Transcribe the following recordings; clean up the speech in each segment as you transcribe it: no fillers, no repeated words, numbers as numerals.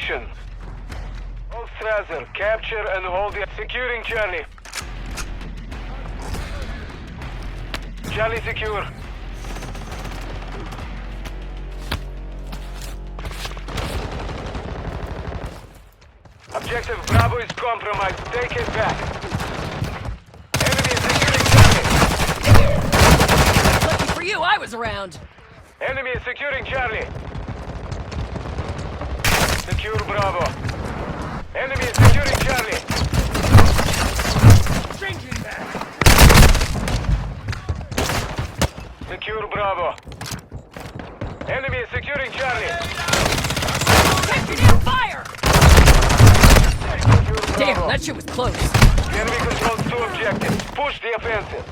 location. Hold Strasser, capture and hold the... Securing Charlie. Charlie secure. Objective Bravo is compromised. Take it back. Enemy is securing Charlie. Lucky for you, I was around. Enemy is securing Charlie. Secure Bravo. Enemy is securing Charlie. Changing back. Secure Bravo. Enemy is securing Charlie. Take your fire! Secure Bravo. Damn, that shit was close. The enemy controls 2 objectives. Push the offensive.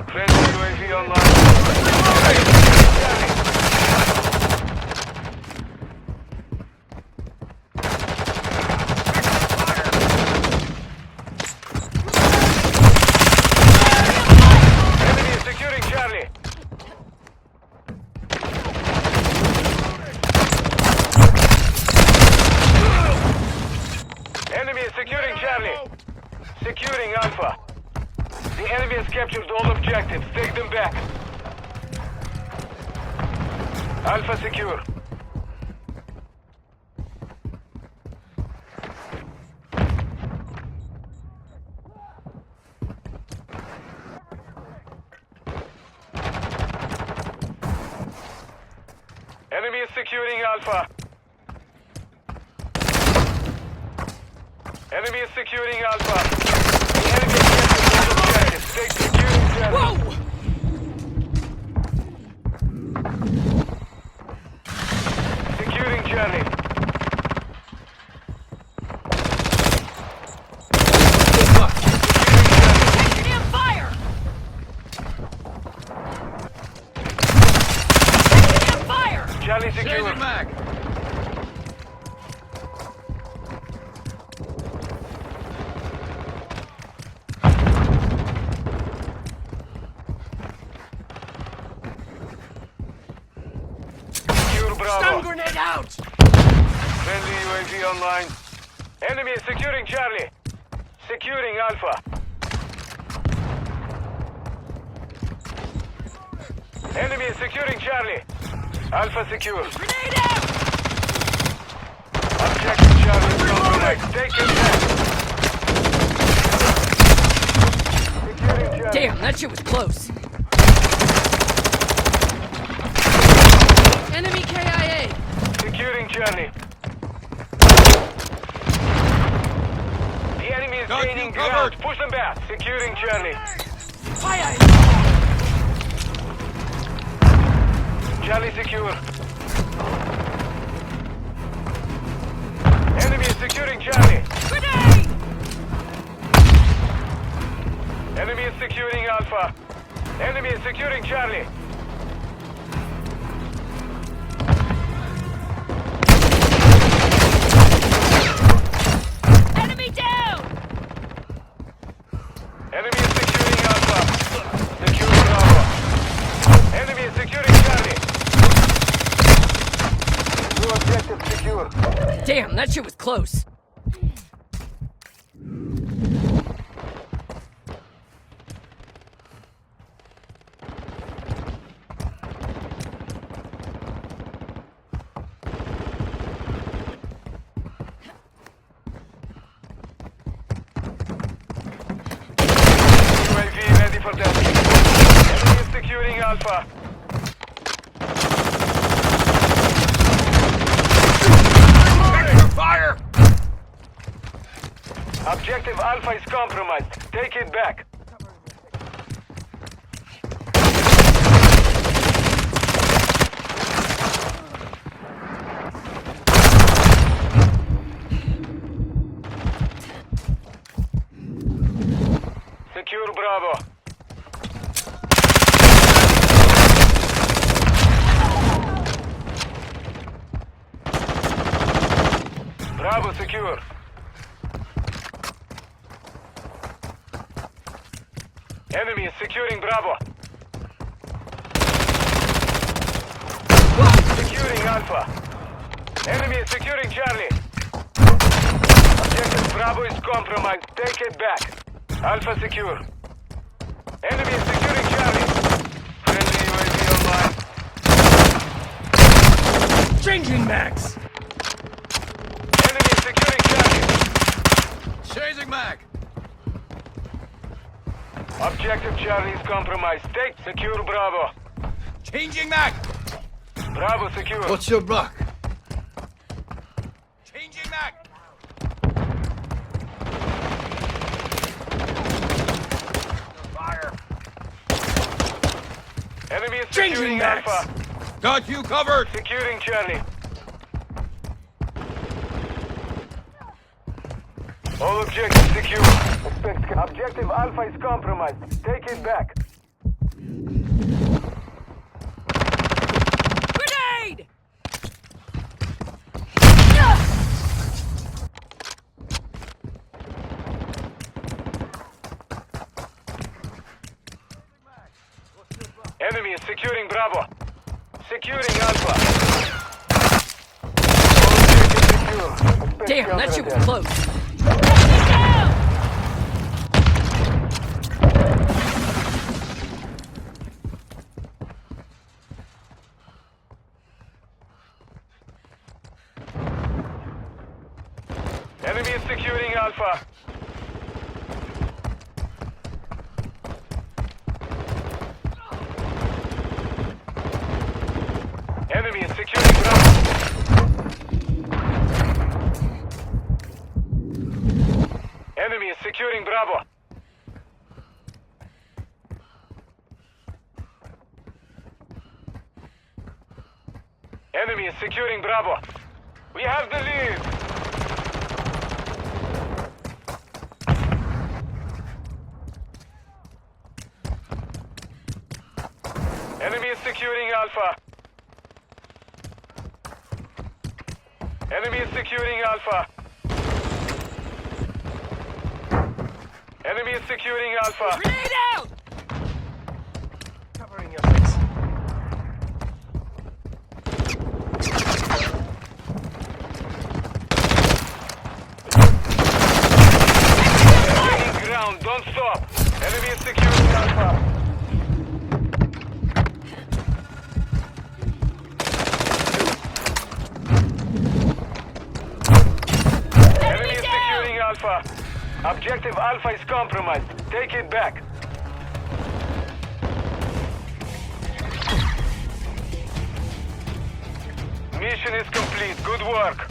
Friendly UAV online. Enemy is securing Charlie. Enemy is securing Charlie. Securing Alpha. The enemy has captured all objectives. Take them back. Alpha secure. Enemy is securing Alpha. Enemy is securing Alpha. The enemy has captured all objectives. Take securing Charlie. Whoa! Securing Charlie. Take your damn fire! Take your damn fire! Charlie secure. Secure Bravo. Stun grenade out! Friendly UAV online. Enemy is securing Charlie. Securing Alpha. Enemy is securing Charlie. Alpha secure. Grenade out! Objective Charlie is compromised. Take it back. Securing Charlie. Damn, that shit was close. Enemy KIA! Securing Charlie. The enemy is gaining ground. Push them back. Securing Charlie. Fire! Charlie secure. Enemy is securing Charlie. Grenade! Enemy is securing Alpha. Enemy is securing Charlie. Enemy down! Enemy is securing Alpha. Secure Bravo. Enemy is securing Charlie. New objective secure. Damn, that shit was close. UAV ready for that. Enemy is securing Alpha. Fire! Objective Alpha is compromised. Take it back. Secure Bravo. Bravo secure. Enemy is securing Bravo. Securing Alpha. Enemy is securing Charlie. Objective Bravo is compromised. Take it back. Alpha secure. Enemy is securing Charlie. Friendly UAV online. Changing max! Enemy is securing Charlie. Chasing mag. Objective Charlie is compromised. Take secure Bravo. Changing mag. Bravo secure. What's your block? Changing mag. Fire. Enemy is Changing securing max. Alpha. Got you covered. Securing Charlie. All objectives secure. Objective Alpha is compromised. Take it back. Grenade! Enemy is securing Bravo. Securing Alpha. All objectives secure. Damn, that shit was close. Enemy is securing Alpha. Enemy is securing Bravo. Enemy is securing Bravo. Enemy is securing Bravo. We have the lead. Enemy is securing Alpha. Enemy is securing Alpha. Enemy is securing Alpha. Grenade out! Covering your face. Gaining ground, don't stop. Enemy is securing Alpha. Enemy is securing Alpha. Objective Alpha is compromised. Take it back. Mission is complete. Good work.